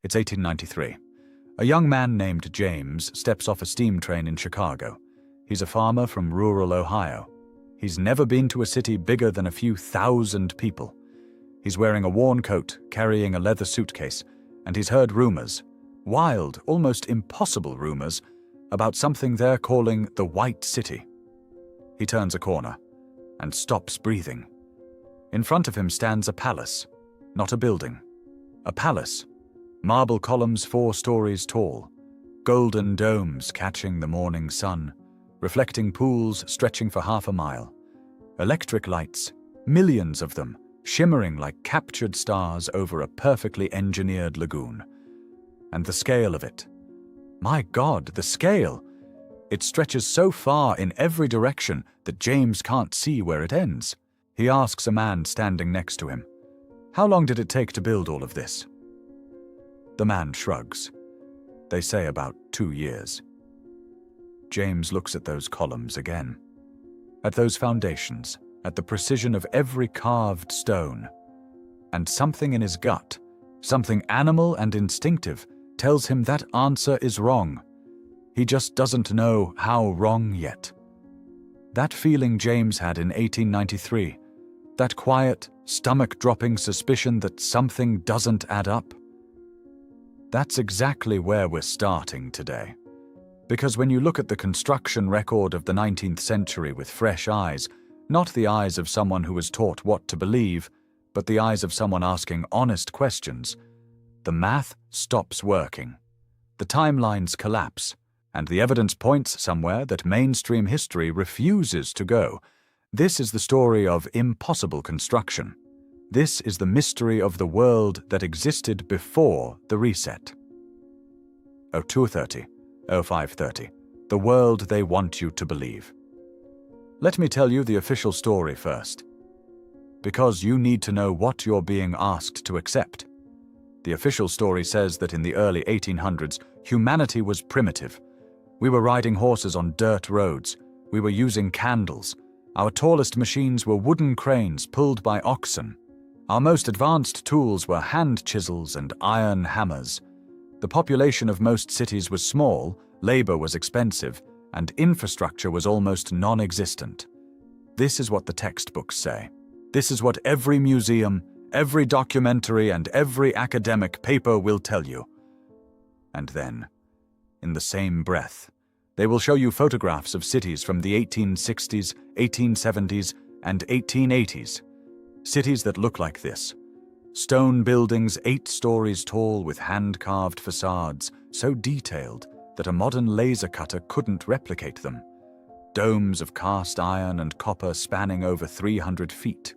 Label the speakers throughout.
Speaker 1: It's 1893. A young man named James steps off a steam train in Chicago. He's a farmer from rural Ohio. He's never been to a city bigger than a few thousand people. He's wearing a worn coat, carrying a leather suitcase, and he's heard rumors, wild, almost impossible rumors, about something they're calling the White City. He turns a corner and stops breathing. In front of him stands a palace, not a building. A palace. Marble columns 4 stories tall, golden domes catching the morning sun, reflecting pools stretching for half a mile, electric lights, millions of them, shimmering like captured stars over a perfectly engineered lagoon. And the scale of it. My God, the scale! It stretches so far in every direction that James can't see where it ends. He asks a man standing next to him, "How long did it take to build all of this?" The man shrugs. They say about 2 years. James looks at those columns again, at those foundations, at the precision of every carved stone. And something in his gut, something animal and instinctive, tells him that answer is wrong. He just doesn't know how wrong yet. That feeling James had in 1893, that quiet, stomach-dropping suspicion that something doesn't add up. That's exactly where we're starting today. Because when you look at the construction record of the 19th century with fresh eyes, not the eyes of someone who was taught what to believe, but the eyes of someone asking honest questions, the math stops working. The timelines collapse, and the evidence points somewhere that mainstream history refuses to go. This is the story of impossible construction. This is the mystery of the world that existed before the reset. 0230, 0530, the world they want you to believe. Let me tell you the official story first, because you need to know what you're being asked to accept. The official story says that in the early 1800s, humanity was primitive. We were riding horses on dirt roads. We were using candles. Our tallest machines were wooden cranes pulled by oxen. Our most advanced tools were hand chisels and iron hammers. The population of most cities was small, labor was expensive, and infrastructure was almost non-existent. This is what the textbooks say. This is what every museum, every documentary, and every academic paper will tell you. And then, in the same breath, they will show you photographs of cities from the 1860s, 1870s, and 1880s. Cities that look like this. Stone buildings 8 stories tall with hand-carved facades, so detailed that a modern laser cutter couldn't replicate them. Domes of cast iron and copper spanning over 300 feet.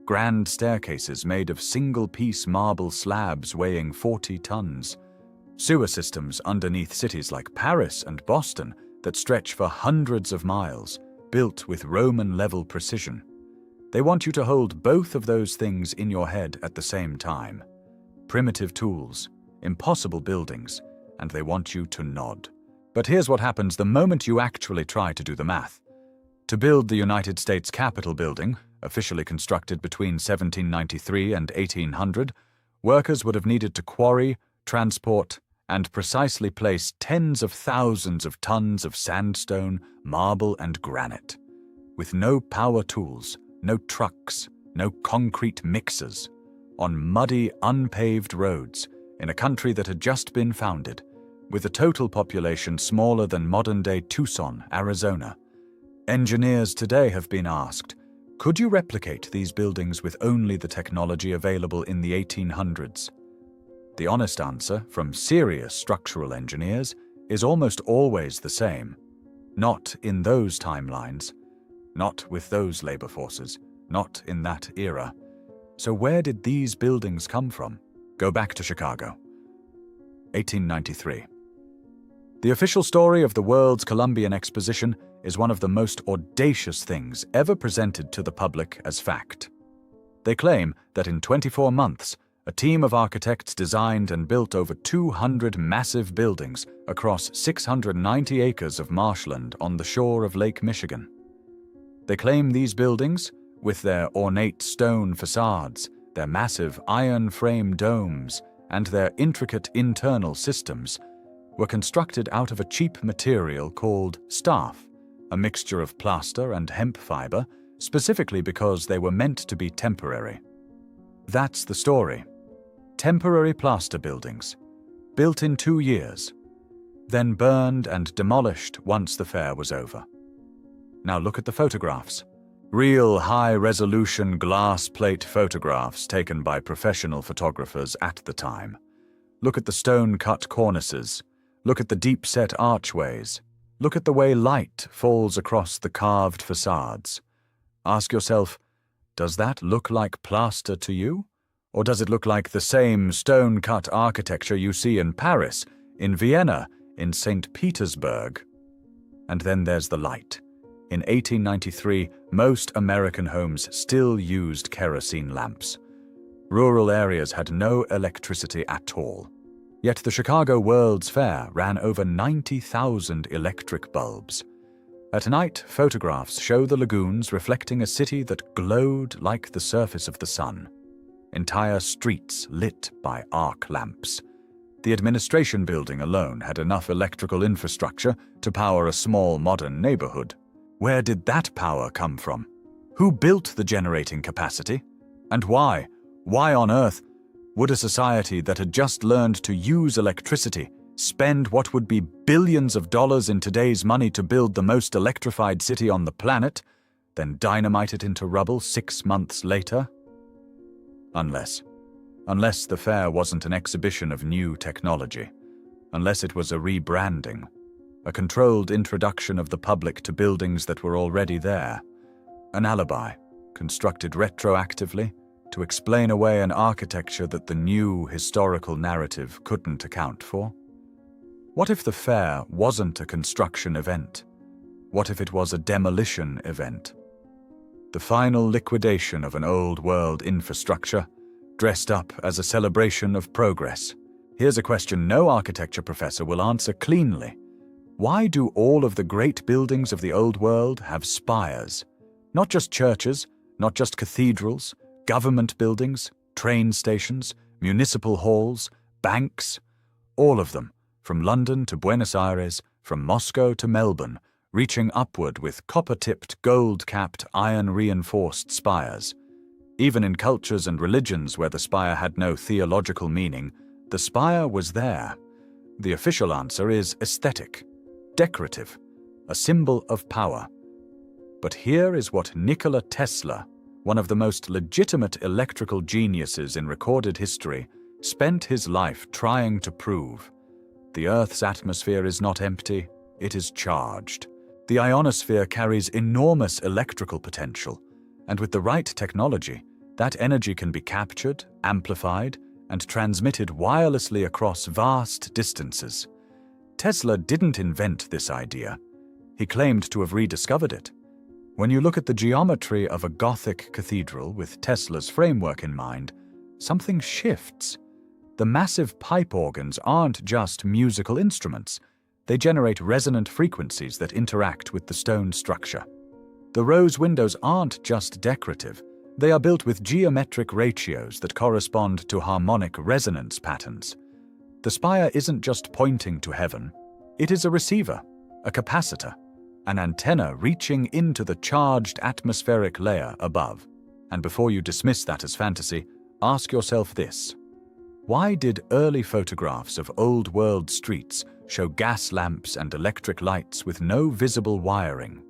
Speaker 1: Grand staircases made of single-piece marble slabs weighing 40 tons. Sewer systems underneath cities like Paris and Boston that stretch for hundreds of miles, built with Roman-level precision. They want you to hold both of those things in your head at the same time. Primitive tools, impossible buildings, and they want you to nod. But here's what happens the moment you actually try to do the math. To build the United States Capitol building, officially constructed between 1793 and 1800, workers would have needed to quarry, transport, and precisely place tens of thousands of tons of sandstone, marble, and granite. With no power tools, no trucks, no concrete mixers, on muddy, unpaved roads in a country that had just been founded, with a total population smaller than modern-day Tucson, Arizona. Engineers today have been asked, could you replicate these buildings with only the technology available in the 1800s? The honest answer from serious structural engineers is almost always the same. Not in those timelines. Not with those labor forces, not in that era. So where did these buildings come from? Go back to Chicago. 1893. The official story of the World's Columbian Exposition is one of the most audacious things ever presented to the public as fact. They claim that in 24 months, a team of architects designed and built over 200 massive buildings across 690 acres of marshland on the shore of Lake Michigan. They claim these buildings, with their ornate stone facades, their massive iron frame domes, and their intricate internal systems were constructed out of a cheap material called staff, a mixture of plaster and hemp fiber, specifically because they were meant to be temporary. That's the story. Temporary plaster buildings, built in 2 years, then burned and demolished once the fair was over. Now look at the photographs. Real high-resolution glass plate photographs taken by professional photographers at the time. Look at the stone-cut cornices. Look at the deep-set archways. Look at the way light falls across the carved facades. Ask yourself, does that look like plaster to you? Or does it look like the same stone-cut architecture you see in Paris, in Vienna, in St. Petersburg? And then there's the light. In 1893, most American homes still used kerosene lamps. Rural areas had no electricity at all. Yet the Chicago World's Fair ran over 90,000 electric bulbs. At night, photographs show the lagoons reflecting a city that glowed like the surface of the sun. Entire streets lit by arc lamps. The administration building alone had enough electrical infrastructure to power a small modern neighborhood. Where did that power come from? Who built the generating capacity? And why? Why on earth would a society that had just learned to use electricity spend what would be billions of dollars in today's money to build the most electrified city on the planet, then dynamite it into rubble 6 months later? Unless the fair wasn't an exhibition of new technology. Unless it was a rebranding. A controlled introduction of the public to buildings that were already there. An alibi, constructed retroactively, to explain away an architecture that the new historical narrative couldn't account for? What if the fair wasn't a construction event? What if it was a demolition event? The final liquidation of an old world infrastructure, dressed up as a celebration of progress. Here's a question no architecture professor will answer cleanly. Why do all of the great buildings of the old world have spires? Not just churches, not just cathedrals, government buildings, train stations, municipal halls, banks, all of them, from London to Buenos Aires, from Moscow to Melbourne, reaching upward with copper-tipped, gold-capped, iron-reinforced spires. Even in cultures and religions where the spire had no theological meaning, the spire was there. The official answer is aesthetic. Decorative, a symbol of power. But here is what Nikola Tesla, one of the most legitimate electrical geniuses in recorded history, spent his life trying to prove. The Earth's atmosphere is not empty, it is charged. The ionosphere carries enormous electrical potential, and with the right technology, that energy can be captured, amplified, and transmitted wirelessly across vast distances. Tesla didn't invent this idea. He claimed to have rediscovered it. When you look at the geometry of a Gothic cathedral with Tesla's framework in mind, something shifts. The massive pipe organs aren't just musical instruments. They generate resonant frequencies that interact with the stone structure. The rose windows aren't just decorative. They are built with geometric ratios that correspond to harmonic resonance patterns. The spire isn't just pointing to heaven. It is a receiver, a capacitor, an antenna reaching into the charged atmospheric layer above. And before you dismiss that as fantasy, ask yourself this. Why did early photographs of old world streets show gas lamps and electric lights with no visible wiring?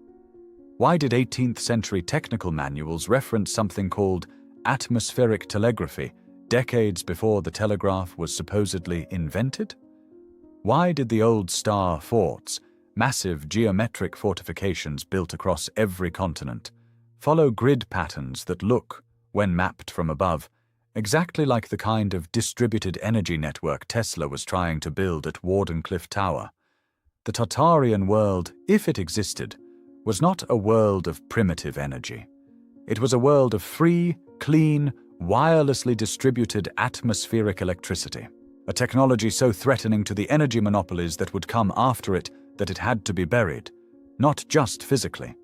Speaker 1: Why did 18th century technical manuals reference something called atmospheric telegraphy decades before the telegraph was supposedly invented? Why did the old star forts, massive geometric fortifications built across every continent, follow grid patterns that look, when mapped from above, exactly like the kind of distributed energy network Tesla was trying to build at Wardenclyffe Tower? The Tartarian world, if it existed, was not a world of primitive energy. It was a world of free, clean, wirelessly distributed atmospheric electricity, a technology so threatening to the energy monopolies that would come after it that it had to be buried, not just physically,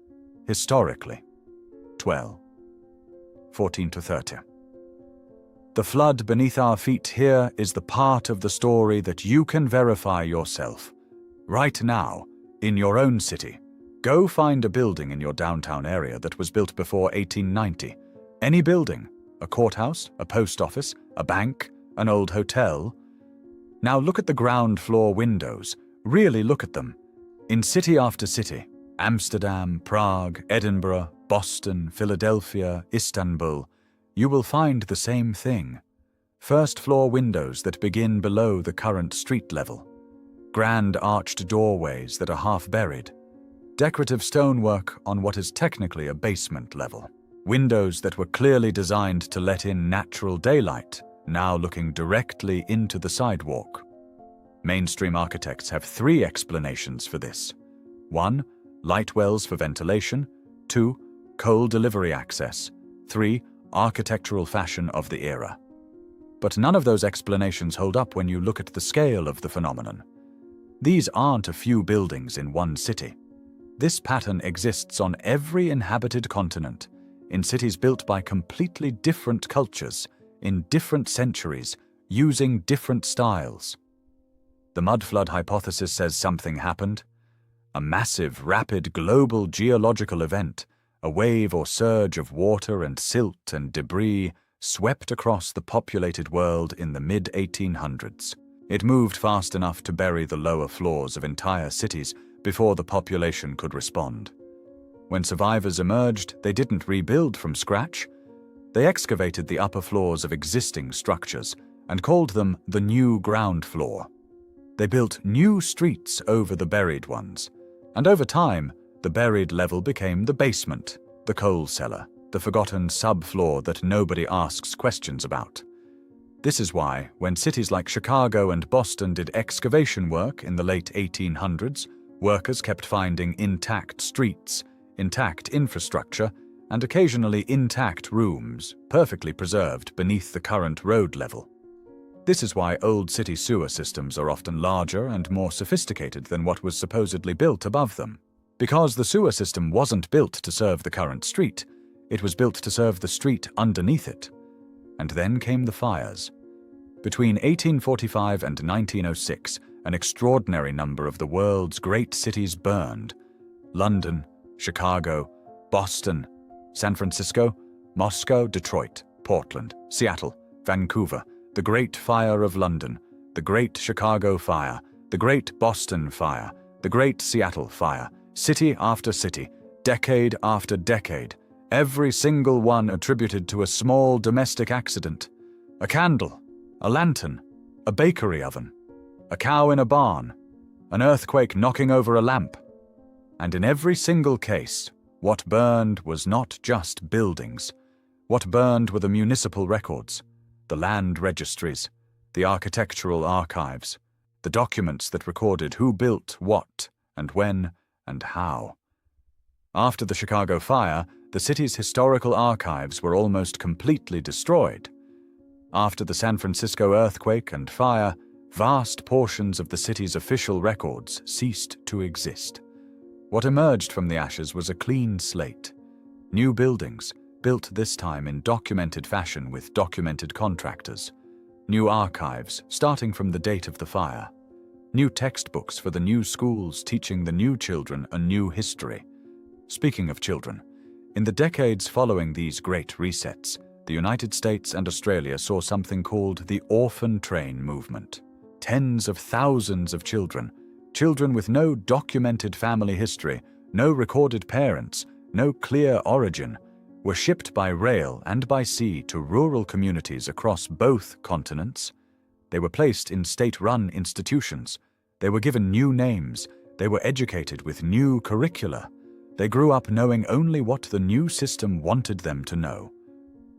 Speaker 1: historically. 12. 14 to 30. The flood beneath our feet here is the part of the story that you can verify yourself. Right now, in your own city, go find a building in your downtown area that was built before 1890. Any building, a courthouse, a post office, a bank, an old hotel. Now look at the ground floor windows. Really look at them. In city after city, Amsterdam, Prague, Edinburgh, Boston, Philadelphia, Istanbul, you will find the same thing. First-floor windows that begin below the current street level. Grand arched doorways that are half buried. Decorative stonework on what is technically a basement level. Windows that were clearly designed to let in natural daylight, now looking directly into the sidewalk. Mainstream architects have three explanations for this. 1. Light wells for ventilation. 2. Coal delivery access. 3. Architectural fashion of the era. But none of those explanations hold up when you look at the scale of the phenomenon. These aren't a few buildings in one city. This pattern exists on every inhabited continent, in cities built by completely different cultures, in different centuries, using different styles. The mudflood hypothesis says something happened. A massive, rapid global geological event, a wave or surge of water and silt and debris, swept across the populated world in the mid-1800s. It moved fast enough to bury the lower floors of entire cities before the population could respond. When survivors emerged, they didn't rebuild from scratch. They excavated the upper floors of existing structures and called them the new ground floor. They built new streets over the buried ones, and over time, the buried level became the basement, the coal cellar, the forgotten subfloor that nobody asks questions about. This is why, when cities like Chicago and Boston did excavation work in the late 1800s, workers kept finding intact streets, intact infrastructure, and occasionally intact rooms, perfectly preserved beneath the current road level. This is why old city sewer systems are often larger and more sophisticated than what was supposedly built above them. Because the sewer system wasn't built to serve the current street, it was built to serve the street underneath it. And then came the fires. Between 1845 and 1906, an extraordinary number of the world's great cities burned. London, Chicago, Boston, San Francisco, Moscow, Detroit, Portland, Seattle, Vancouver, the Great Fire of London, the Great Chicago Fire, the Great Boston Fire, the Great Seattle Fire, city after city, decade after decade, every single one attributed to a small domestic accident. A candle, a lantern, a bakery oven, a cow in a barn, an earthquake knocking over a lamp. And in every single case, what burned was not just buildings. What burned were the municipal records, the land registries, the architectural archives, the documents that recorded who built what and when and how. After the Chicago fire, the city's historical archives were almost completely destroyed. After the San Francisco earthquake and fire, vast portions of the city's official records ceased to exist. What emerged from the ashes was a clean slate. New buildings, built this time in documented fashion with documented contractors. New archives, starting from the date of the fire. New textbooks for the new schools teaching the new children a new history. Speaking of children, in the decades following these great resets, the United States and Australia saw something called the orphan train movement. Tens of thousands of children with no documented family history, no recorded parents, no clear origin, were shipped by rail and by sea to rural communities across both continents. They were placed in state-run institutions. They were given new names. They were educated with new curricula. They grew up knowing only what the new system wanted them to know.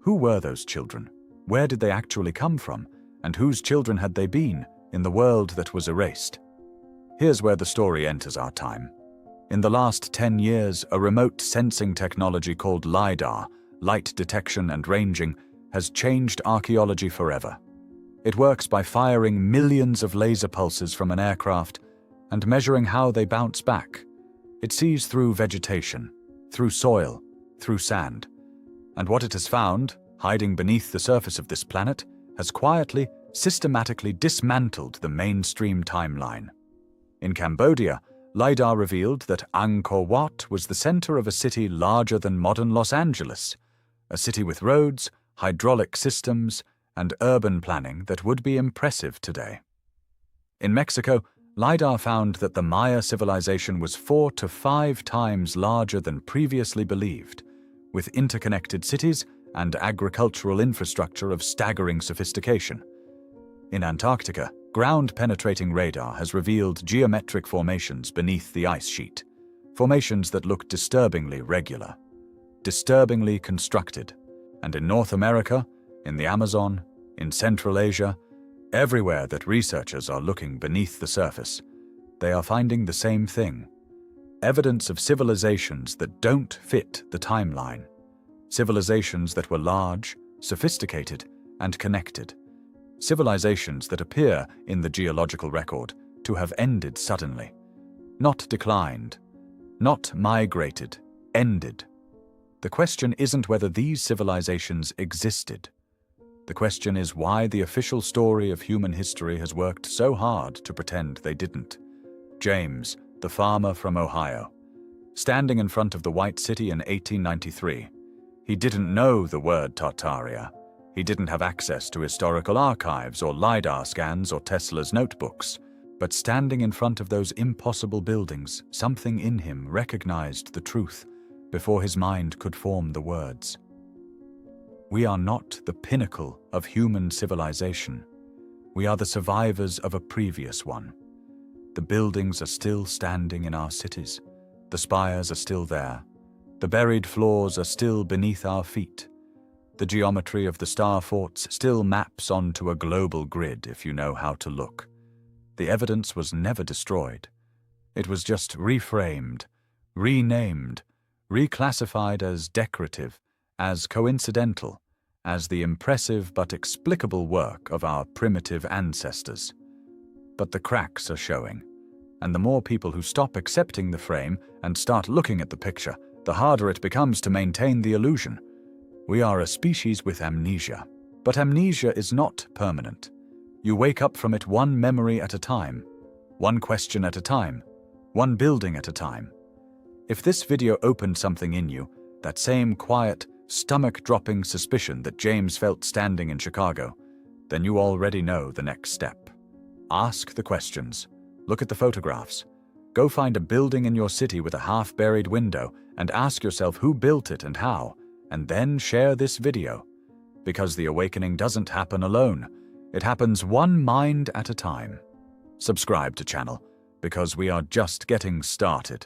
Speaker 1: Who were those children? Where did they actually come from? And whose children had they been in the world that was erased? Here's where the story enters our time. In the last 10 years, a remote sensing technology called LiDAR, light detection and ranging, has changed archaeology forever. It works by firing millions of laser pulses from an aircraft and measuring how they bounce back. It sees through vegetation, through soil, through sand. And what it has found, hiding beneath the surface of this planet, has quietly, systematically dismantled the mainstream timeline. In Cambodia, LiDAR revealed that Angkor Wat was the center of a city larger than modern Los Angeles, a city with roads, hydraulic systems, and urban planning that would be impressive today. In Mexico, LiDAR found that the Maya civilization was 4 to 5 times larger than previously believed, with interconnected cities and agricultural infrastructure of staggering sophistication. In Antarctica, ground-penetrating radar has revealed geometric formations beneath the ice sheet, formations that look disturbingly regular, disturbingly constructed. And in North America, in the Amazon, in Central Asia, everywhere that researchers are looking beneath the surface, they are finding the same thing: evidence of civilizations that don't fit the timeline, civilizations that were large, sophisticated, and connected, civilizations that appear in the geological record to have ended suddenly, not declined, not migrated, ended. The question isn't whether these civilizations existed. The question is why the official story of human history has worked so hard to pretend they didn't. James, the farmer from Ohio, standing in front of the White City in 1893, he didn't know the word Tartaria. He didn't have access to historical archives or LiDAR scans or Tesla's notebooks. But standing in front of those impossible buildings, something in him recognized the truth before his mind could form the words. We are not the pinnacle of human civilization. We are the survivors of a previous one. The buildings are still standing in our cities. The spires are still there. The buried floors are still beneath our feet. The geometry of the star forts still maps onto a global grid if you know how to look. The evidence was never destroyed. It was just reframed, renamed, reclassified as decorative, as coincidental, as the impressive but explicable work of our primitive ancestors. But the cracks are showing, and the more people who stop accepting the frame and start looking at the picture, the harder it becomes to maintain the illusion. We are a species with amnesia, but amnesia is not permanent. You wake up from it one memory at a time, one question at a time, one building at a time. If this video opened something in you, that same quiet, stomach-dropping suspicion that James felt standing in Chicago, then you already know the next step. Ask the questions. Look at the photographs. Go find a building in your city with a half-buried window and ask yourself who built it and how, and then share this video. Because the awakening doesn't happen alone. It happens one mind at a time. Subscribe to channel, because we are just getting started.